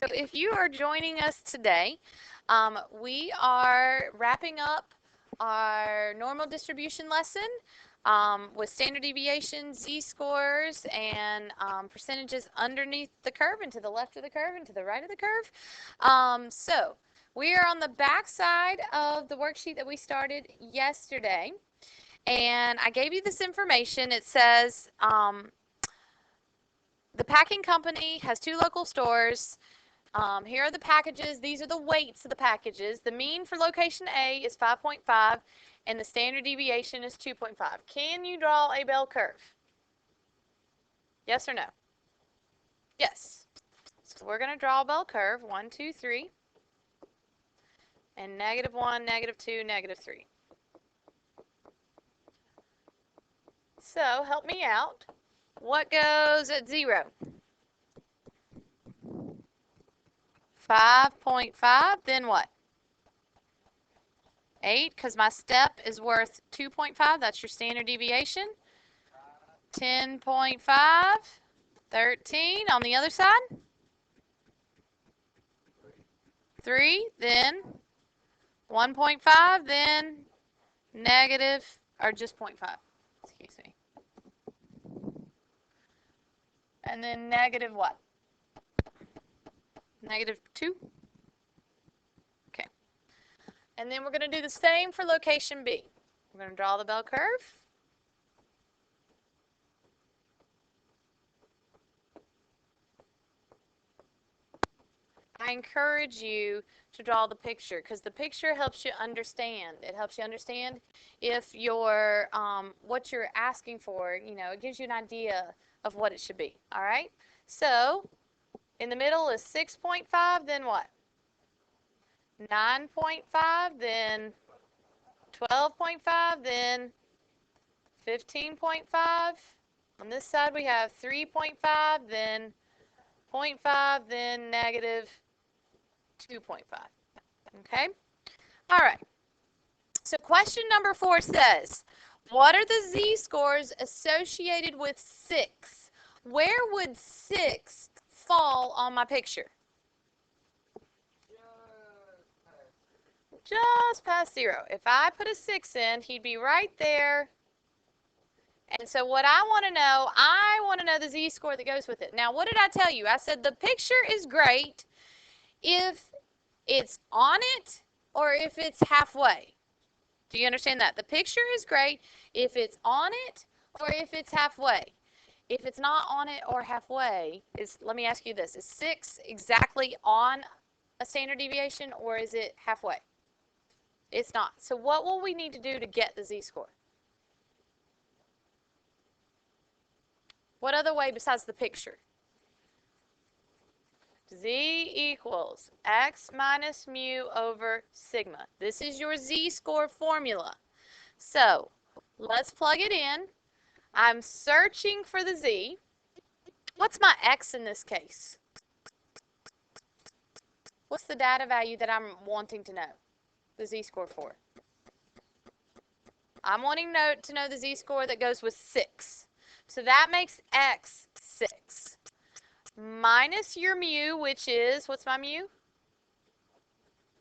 So if you are joining us today, we are wrapping up our normal distribution lesson with standard deviation, z-scores, and percentages underneath the curve and to the left of the curve and to the right of the curve. So we are on the back side of the worksheet that we started yesterday. And I gave you this information. It says the packing company has 2 local stores. Here are the packages. These are the weights of the packages. The mean for location A is 5.5 and the standard deviation is 2.5. Can you draw a bell curve? Yes or no? Yes. So we're going to draw a bell curve. 1, 2, 3. And -1, -2, -3. So help me out. What goes at 0? 5.5, then what? 8, because my step is worth 2.5. That's your standard deviation. 10.5, 13. On the other side? 3, then 1.5, then negative, or just 0.5. Excuse me. And then negative what? -2. Okay. And then we're going to do the same for location B. We're going to draw the bell curve. I encourage you to draw the picture because the picture helps you understand. It helps you understand if you're what you're asking for. You know, it gives you an idea of what it should be. All right. So in the middle is 6.5. Then what? 9.5. Then 12.5. Then 15.5. On this side we have 3.5. Then 0.5. Then negative 2.5. Okay? All right. So question number 4 says, what are the z-scores associated with 6? Where would 6 fall on my picture? Just past 0. If I put a 6 in, he'd be right there. And so what I want to know the z-score that goes with it. Now, what did I tell you? I said the picture is great if it's on it or if it's halfway. Do you understand that? The picture is great if it's on it or if it's halfway. If it's not on it or halfway, let me ask you this. Is 6 exactly on a standard deviation or is it halfway? It's not. So what will we need to do to get the z-score? What other way besides the picture? Z equals x minus mu over sigma. This is your z-score formula. So let's plug it in. I'm searching for the z. What's my x in this case? What's the data value that I'm wanting to know the z-score for? I'm wanting to know the z-score that goes with 6. So that makes x 6. Minus your mu, which is, what's my mu?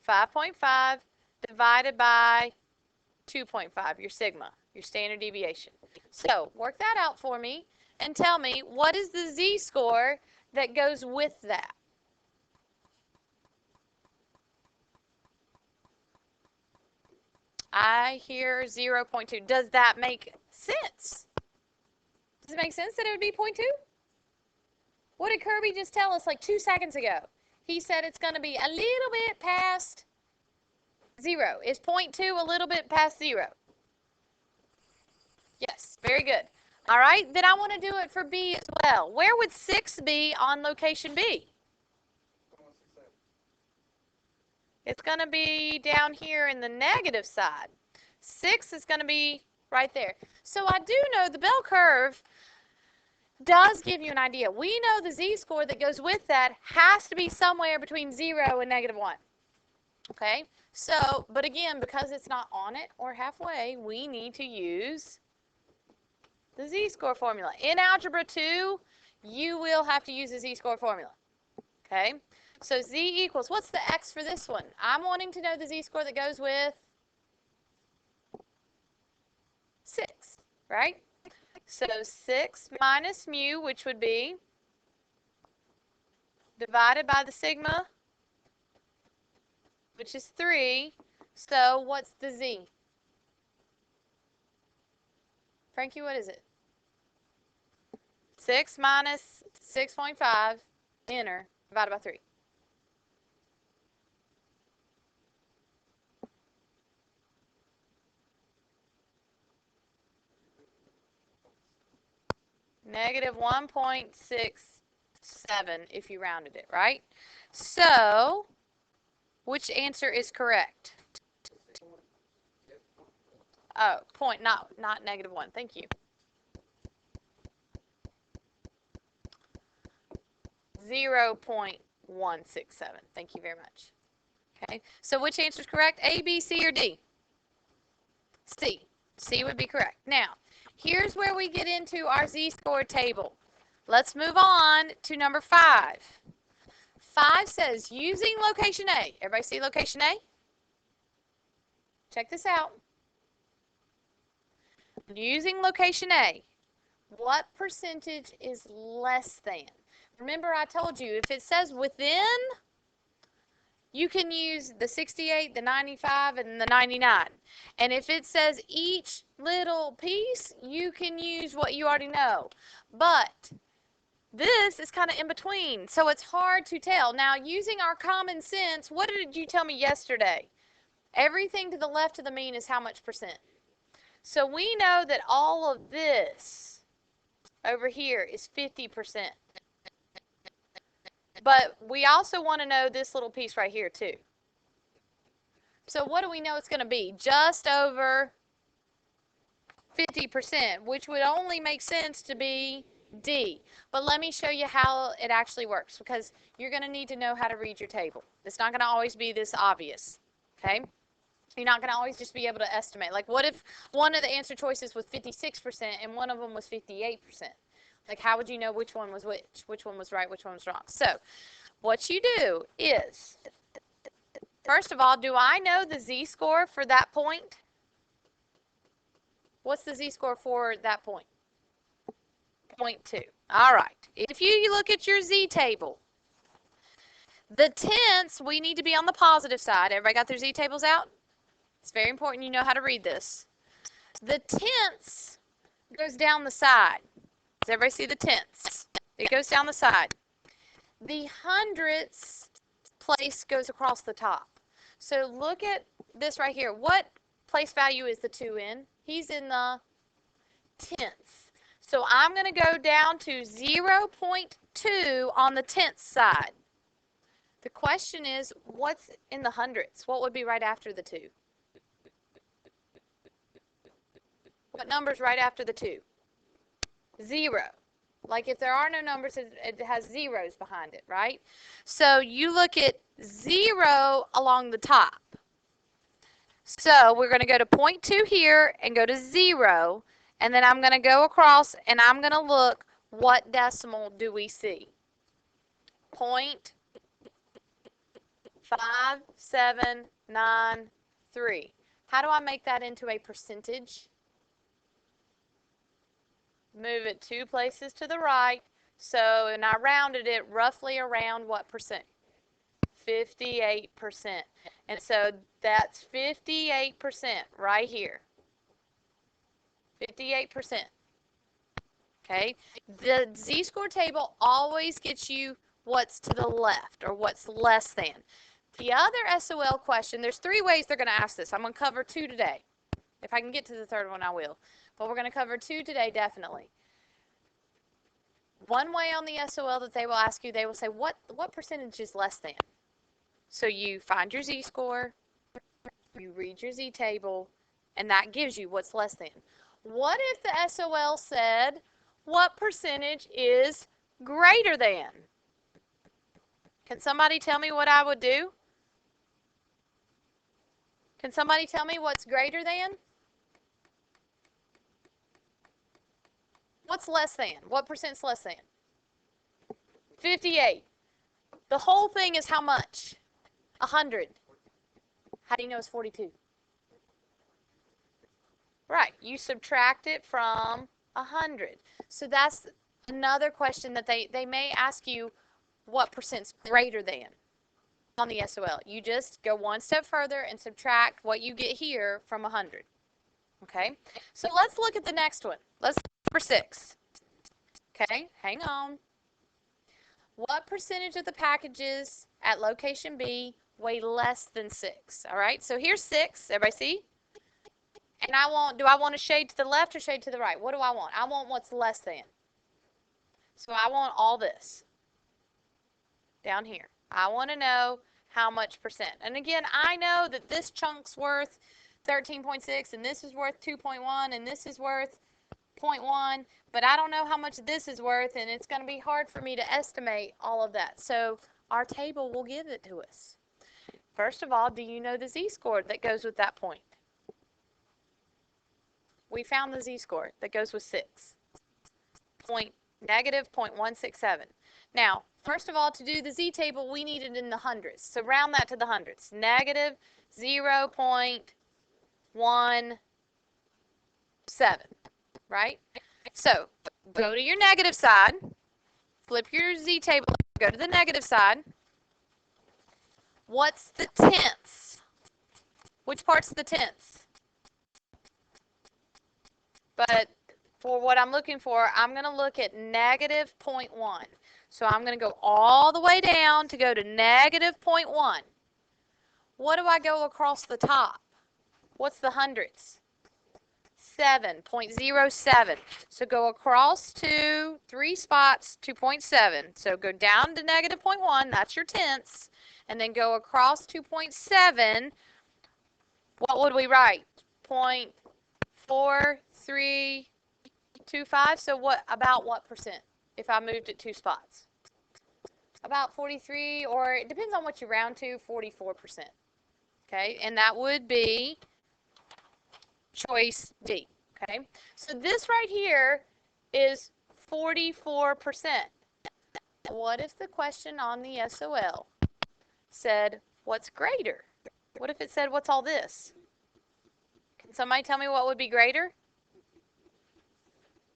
5.5 divided by 2.5, your sigma, your standard deviation. So work that out for me and tell me what is the z-score that goes with that? I hear 0.2. Does that make sense? Does it make sense that it would be 0.2? What did Kirby just tell us like 2 seconds ago? He said it's going to be a little bit past 0. Is 0.2 a little bit past 0? Yes, very good. All right, then I want to do it for B as well. Where would 6 be on location B? It's going to be down here in the negative side. 6 is going to be right there. So I do know the bell curve does give you an idea. We know the z-score that goes with that has to be somewhere between 0 and -1. Okay? So, but again, because it's not on it or halfway, we need to use the z-score formula. In Algebra 2, you will have to use the z-score formula. Okay, so z equals, what's the x for this one? I'm wanting to know the z-score that goes with 6, right? So 6 minus mu, which would be divided by the sigma, which is 3. So what's the z? Frankie, what is it? 6 minus 6.5, enter, divided by 3. Negative 1.67 if you rounded it, right? So, which answer is correct? Oh, point, not negative 1. Thank you. 0.167. Thank you very much. Okay, so which answer is correct? A, B, C, or D? C. C would be correct. Now, here's where we get into our z-score table. Let's move on to number 5. 5 says, using location A. Everybody see location A? Check this out. Using location A, what percentage is less than? Remember I told you, if it says within, you can use the 68, the 95, and the 99. And if it says each little piece, you can use what you already know. But this is kind of in between, so it's hard to tell. Now, using our common sense, what did you tell me yesterday? Everything to the left of the mean is how much percent? So we know that all of this over here is 50%. But we also want to know this little piece right here too. So what do we know it's going to be? Just over 50%, which would only make sense to be D. But let me show you how it actually works, because you're going to need to know how to read your table. It's not going to always be this obvious, okay? You're not going to always just be able to estimate. Like, what if one of the answer choices was 56% and one of them was 58%? Like, how would you know which one was which one was right, which one was wrong? So, what you do is, first of all, do I know the z-score for that point? What's the z-score for that point? 0.2. All right. If you look at your z-table, the tenths, we need to be on the positive side. Everybody got their z-tables out? It's very important you know how to read this. The tenths goes down the side. Does everybody see the tenths? It goes down the side. The hundredths place goes across the top. So look at this right here. What place value is the 2 in? He's in the tenths. So I'm going to go down to 0.2 on the tenth side. The question is, what's in the hundredths? What would be right after the 2? What number's right after the 2? 0. Like if there are no numbers, it has zeros behind it, right? So you look at 0 along the top. So we're going to go to 0.2 here and go to 0. And then I'm going to go across and I'm going to look, what decimal do we see? 0.5793. How do I make that into a percentage? Move it 2 places to the right. So, and I rounded it roughly around what percent? 58%. And so that's 58% right here. 58%. Okay? The z-score table always gets you what's to the left or what's less than. The other SOL question, there's 3 ways they're going to ask this. I'm going to cover 2 today. If I can get to the third one, I will. But we're going to cover 2 today, definitely. One way on the SOL that they will ask you, they will say, what percentage is less than? So you find your z-score, you read your z-table, and that gives you what's less than. What if the SOL said, what percentage is greater than? Can somebody tell me what I would do? Can somebody tell me what's greater than? What's less than? What percent's less than? 58. The whole thing is how much? 100. How do you know it's 42? Right, you subtract it from 100. So that's another question that they may ask you, what percent's greater than on the SOL. You just go one step further and subtract what you get here from 100. Okay, so let's look at the next one. Let's look at number 6. Okay, hang on. What percentage of the packages at location B weigh less than 6? All right, so here's 6. Everybody see? And do I want to shade to the left or shade to the right? What do I want? I want what's less than. So I want all this down here. I want to know how much percent. And again, I know that this chunk's worth 13.6 and this is worth 2.1 and this is worth 0.1, but I don't know how much this is worth, and it's going to be hard for me to estimate all of that. So our table will give it to us. First of all, do you know the z-score that goes with that point? We found the z-score that goes with 6. Negative 0.167. Now, first of all, to do the z-table, we need it in the hundreds. So round that to the hundreds. Negative 0.17, right? So go to your negative side, flip your z-table, go to the negative side. What's the tenths? Which part's the tenths? But for what I'm looking for, I'm going to look at negative 0.1. So I'm going to go all the way down to go to negative 0.1. What do I go across the top? What's the hundredths? 7.07. So go across to 3 spots, 2.7. So go down to negative 0.1, that's your tenths, and then go across 2.7. What would we write? 0.4325. So about what percent if I moved it 2 spots? About 43, or it depends on what you round to, 44%. Okay, and that would be choice D. Okay, so this right here is 44%. What if the question on the SOL said, what's greater? What if it said, what's all this? Can somebody tell me what would be greater?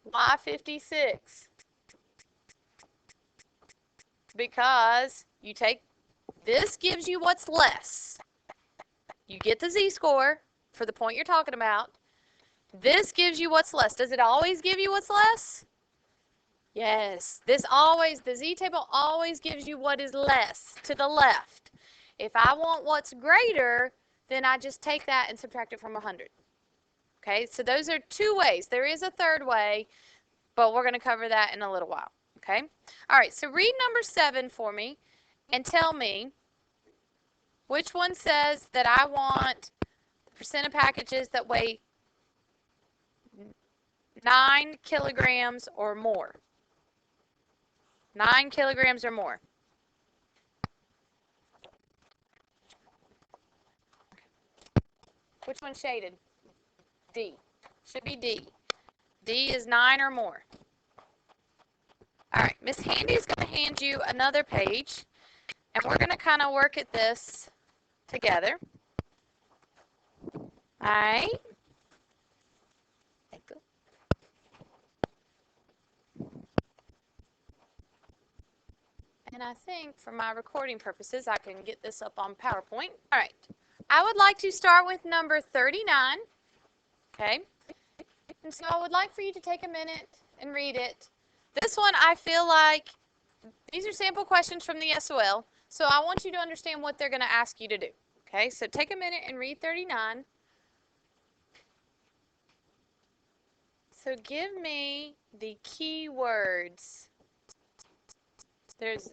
Why 56? Because you take, this gives you what's less. You get the z-score for the point you're talking about. This gives you what's less. Does it always give you what's less? Yes. The z-table always gives you what is less to the left. If I want what's greater, then I just take that and subtract it from 100. Okay, so those are 2 ways. There is a third way, but we're going to cover that in a little while. Okay? All right, so read number 7 for me and tell me which one says that I want the percent of packages that weigh 9 kilograms or more. 9 kilograms or more. Which one's shaded? D. Should be D. D is 9 or more. All right, Miss Handy is going to hand you another page, and we're going to kind of work at this together. All right. And I think for my recording purposes, I can get this up on PowerPoint. All right. I would like to start with number 39. Okay. And so I would like for you to take a minute and read it. This one, I feel like these are sample questions from the SOL, so I want you to understand what they're going to ask you to do. Okay, so take a minute and read 39. So give me the key words. There's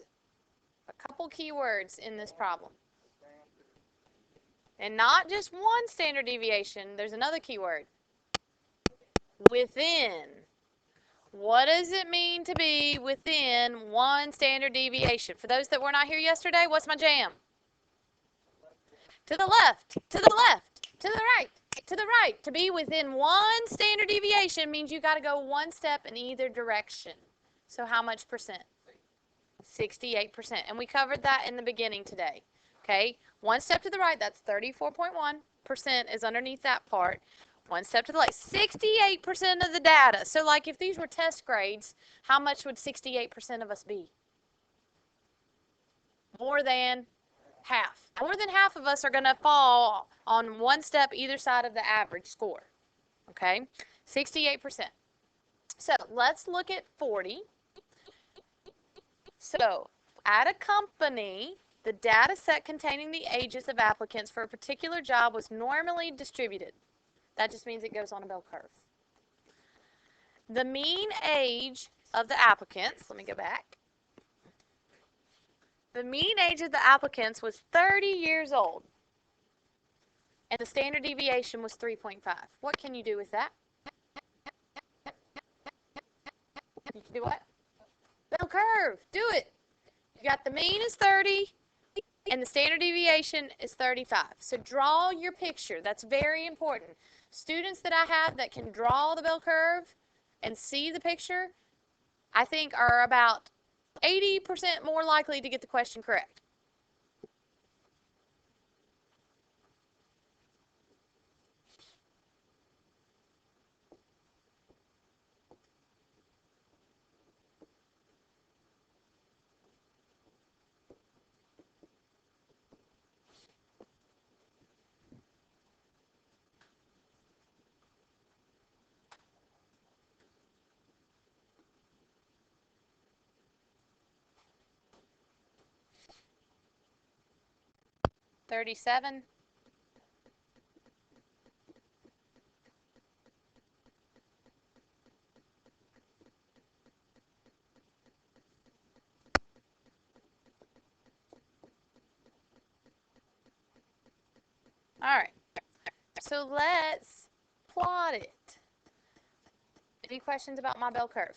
a couple key words in this problem. And not just one standard deviation, there's another key word. Within. What does it mean to be within one standard deviation? For those that were not here yesterday, what's my jam? To the left, to the left, to the right, to the right. To be within one standard deviation means you got to go one step in either direction. So how much percent? 68%. And we covered that in the beginning today. Okay, one step to the right, that's 34.1% is underneath that part. One step to the left, 68% of the data. So like if these were test grades, how much would 68% of us be? More than half. More than half of us are going to fall on one step either side of the average score. Okay, 68%. So let's look at 40. So at a company, the data set containing the ages of applicants for a particular job was normally distributed. That just means it goes on a bell curve. The mean age of the applicants, let me go back. The mean age of the applicants was 30 years old, and the standard deviation was 3.5. What can you do with that? You can do what? Bell curve. Do it. You got the mean is 30, and the standard deviation is 35. So draw your picture. That's very important. Students that I have that can draw the bell curve and see the picture, I think are about 80% more likely to get the question correct. $37. All right. So let's plot it. Any questions about my bell curve?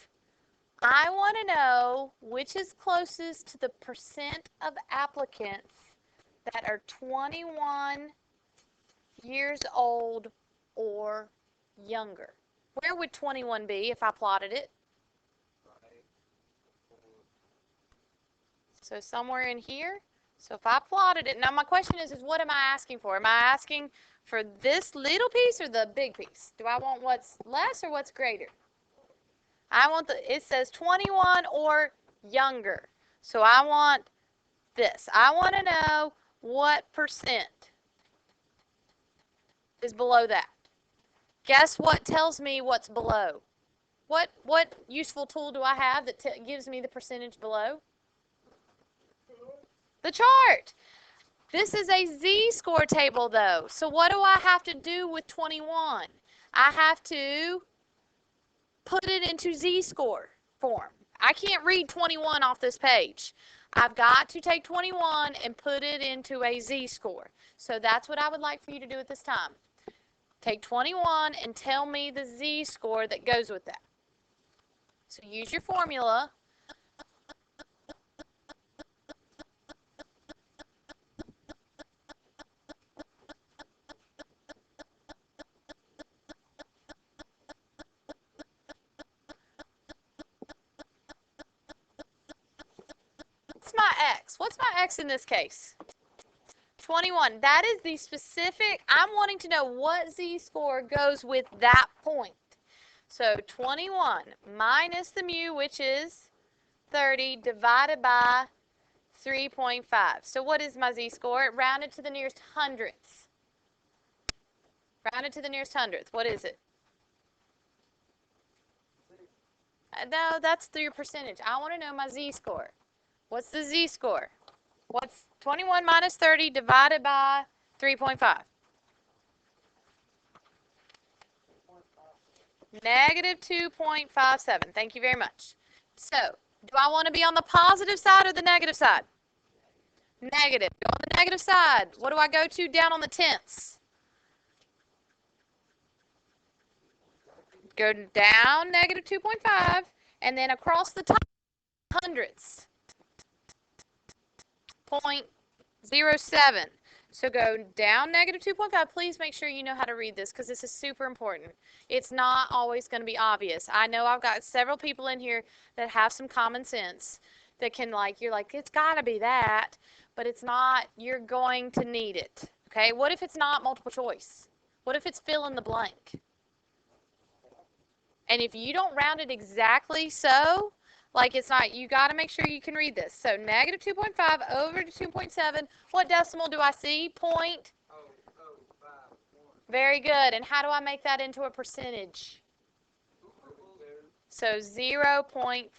I want to know which is closest to the percent of applicants that are 21 years old or younger. Where would 21 be if I plotted it? So somewhere in here. So if I plotted it, now my question is what am I asking for? Am I asking for this little piece or the big piece? Do I want what's less or what's greater? I want it says 21 or younger. So I want this. I want to know what percent is below that. Guess what tells me what's below? What useful tool do I have that gives me the percentage below? The chart. This is a z-score table though. So what do I have to do with 21? I have to put it into z-score form. I can't read 21 off this page. I've got to take 21 and put it into a z-score. So that's what I would like for you to do at this time. Take 21 and tell me the z-score that goes with that. So use your formula. What's my x? What's my x in this case? 21. That is the specific. I'm wanting to know what z-score goes with that point. So 21 minus the mu, which is 30, divided by 3.5. So what is my z-score? Rounded to the nearest hundredths. Rounded to the nearest hundredth. What is it? No, that's your percentage. I want to know my z-score. What's the z-score? What's 21 minus 30 divided by 3.5? Negative 2.57. Thank you very much. So, do I want to be on the positive side or the negative side? Negative. Go on the negative side. What do I go to down on the tenths? Go down negative 2.5 and then across the top hundredths. 0.07. So go down negative 2.5. Please make sure you know how to read this because this is super important. It's not always going to be obvious. I know I've got several people in here that have some common sense. that can, like, you're like, it's got to be that, but it's not. You're going to need it. Okay, what if it's not multiple choice? What if it's fill in the blank? And if you don't round it exactly so, like it's not, you got to make sure you can read this. So negative 2.5 over to 2.7. What decimal do I see? Point. Very good. And how do I make that into a percentage? So 0.5%,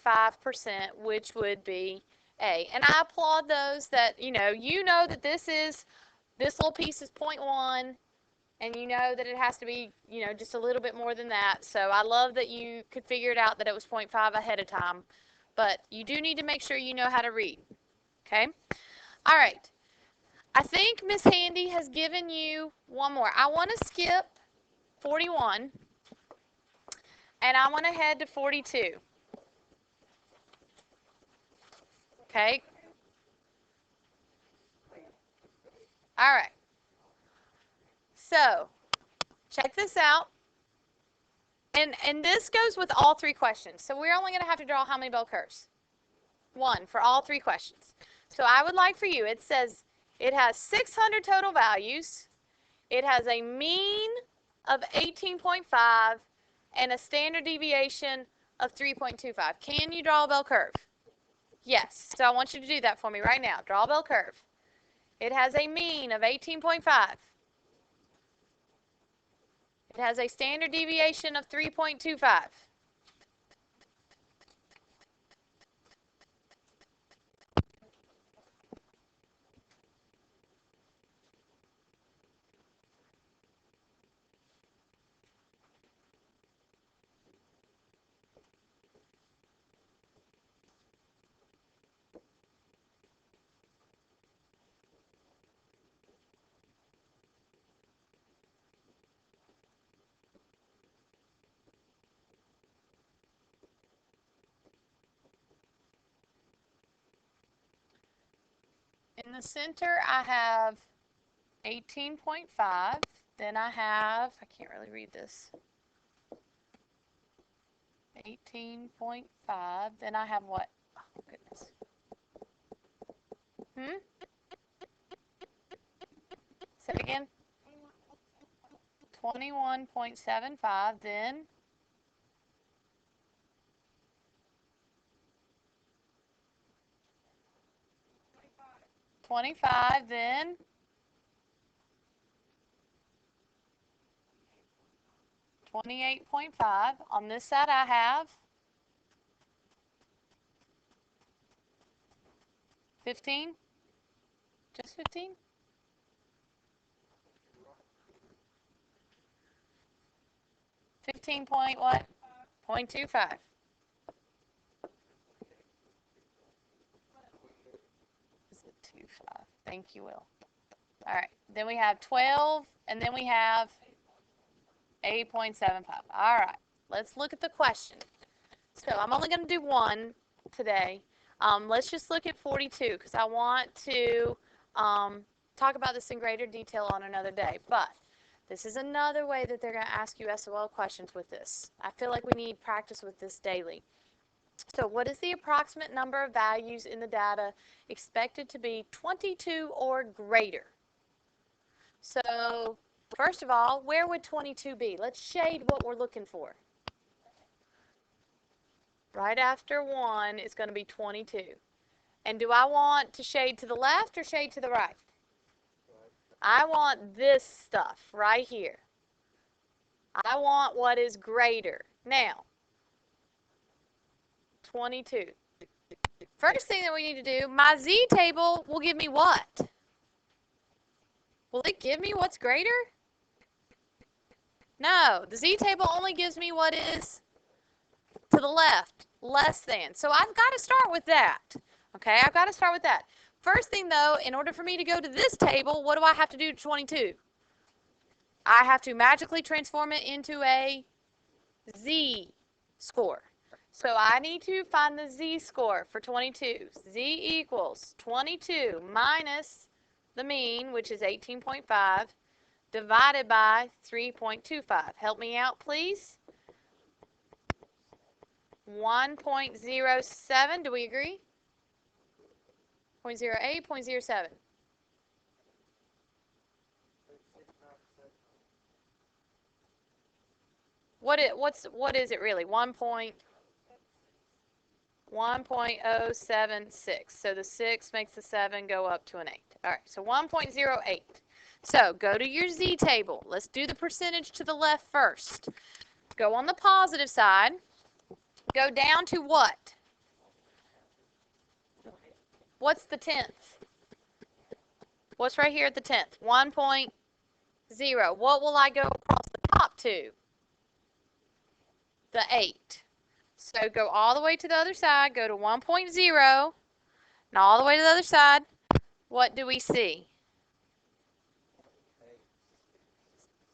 which would be A. And I applaud those that, you know that this little piece is 0.1, and you know that it has to be, just a little bit more than that. So I love that you could figure it out that it was 0.5 ahead of time. But you do need to make sure you know how to read. Okay? All right. I think Miss Handy has given you one more. I want to skip 41, and I want to head to 42. Okay? All right. So, check this out. And this goes with all three questions. So we're only going to have to draw how many bell curves? One for all three questions. So I would like for you, it says it has 600 total values. It has a mean of 18.5 and a standard deviation of 3.25. Can you draw a bell curve? Yes. So I want you to do that for me right now. Draw a bell curve. It has a mean of 18.5. It has a standard deviation of 3.25. In the center, I have 18.5. Then I have, I can't really read this, 18.5. Then I have what? Oh, goodness. Say it again. 21.75. Then 25. Then 28.5. On this side, I have 15. Just 15? 15 point what? 0.25. Is it 25? Thank you, Will. All right. Then we have 12, and then we have 8.75. All right. Let's look at the question. So I'm only going to do one today. Let's just look at 42 because I want to talk about this in greater detail on another day. But this is another way that they're going to ask you SOL questions with this. I feel like we need practice with this daily. So what is the approximate number of values in the data expected to be 22 or greater? So first of all, where would 22 be? Let's shade what we're looking for. Right after 1 is going to be 22. And do I want to shade to the left or shade to the right? I want this stuff right here. I want what is greater. Now, 22. First thing that we need to do, my Z table will give me what? Will it give me what's greater? No, the Z table only gives me what is to the left, less than. So I've got to start with that. Okay, I've got to start with that. First thing though, in order for me to go to this table, what do I have to do to 22? I have to magically transform it into a Z score. So I need to find the Z score for 22. Z equals 22 minus the mean, which is 18.5, divided by 3.25. Help me out, please. 1.07, do we agree? 0.08, 0.07. What is it really? 1.076. So the 6 makes the 7 go up to an 8. All right, so 1.08. So go to your z table. Let's do the percentage to the left first. Go on the positive side. Go down to what? What's the 10th? What's right here at the 10th? 1.0. What will I go across the top to? The 8. So go all the way to the other side. Go to 1.0. And all the way to the other side. What do we see?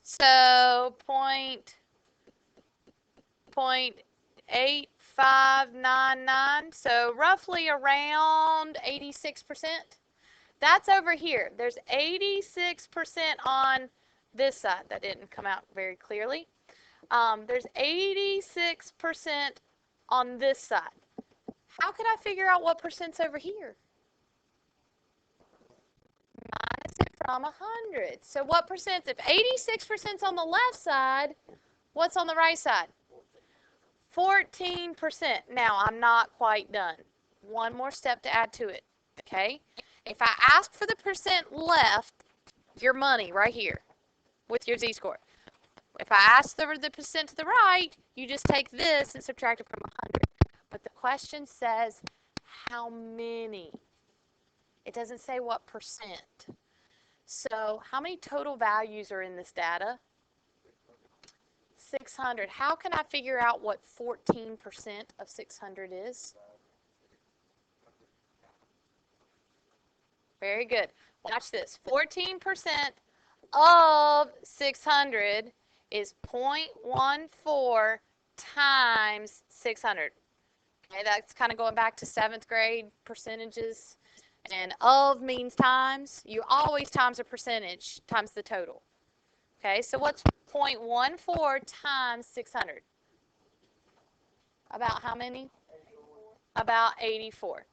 So 0.8599. So roughly around 86%. That's over here. There's 86% on this side. That didn't come out very clearly. There's 86% on this side. How could I figure out what percent's over here? Minus it from 100. So what percent? If 86%'s on the left side, what's on the right side? 14%. Now, I'm not quite done. One more step to add to it, okay? If I ask for the percent left, your money right here with your z-score. If I ask for the percent to the right, you just take this and subtract it from 100. But the question says how many. It doesn't say what percent. So how many total values are in this data? 600. How can I figure out what 14% of 600 is? Very good. Watch this. 14% of 600 is 0.14 times 600. Okay, that's kind of going back to 7th grade percentages. And of means times. You always times a percentage times the total. Okay, so what's 0.14 times 600? About how many? 84. About 84.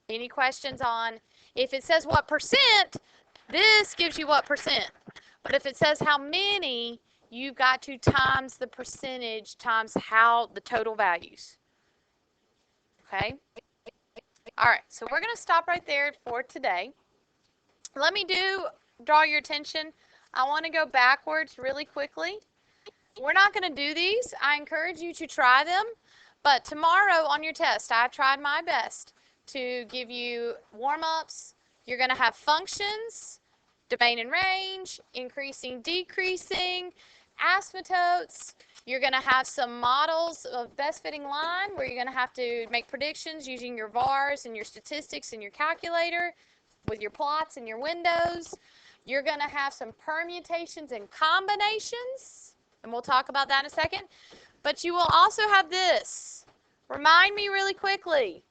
Any questions on, if it says what percent, this gives you what percent. But if it says how many, you've got to times the percentage times how the total values. Okay? All right, so we're going to stop right there for today. Let me draw your attention. I want to go backwards really quickly. We're not going to do these. I encourage you to try them. But tomorrow on your test, I tried my best to give you warm-ups. You're going to have functions, domain and range, increasing, decreasing, asymptotes. You're going to have some models of best fitting line where you're going to have to make predictions using your VARs and your statistics and your calculator with your plots and your windows. You're going to have some permutations and combinations, and we'll talk about that in a second. But you will also have this. Remind me really quickly.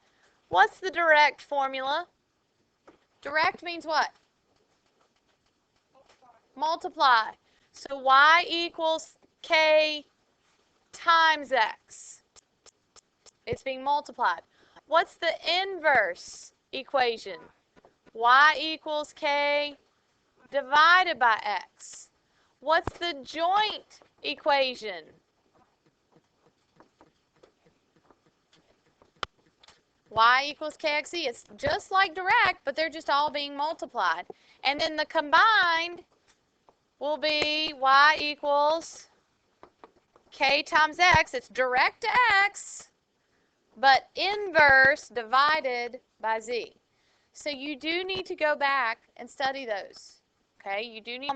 What's the direct formula? Direct means what? Multiply. So y equals k times x. It's being multiplied. What's the inverse equation? Y equals k divided by x. What's the joint equation? Y equals kxe. It's just like direct, but they're just all being multiplied. And then the combined will be y equals k times x. It's direct to x, but inverse divided by z. So you do need to go back and study those. Okay, you do need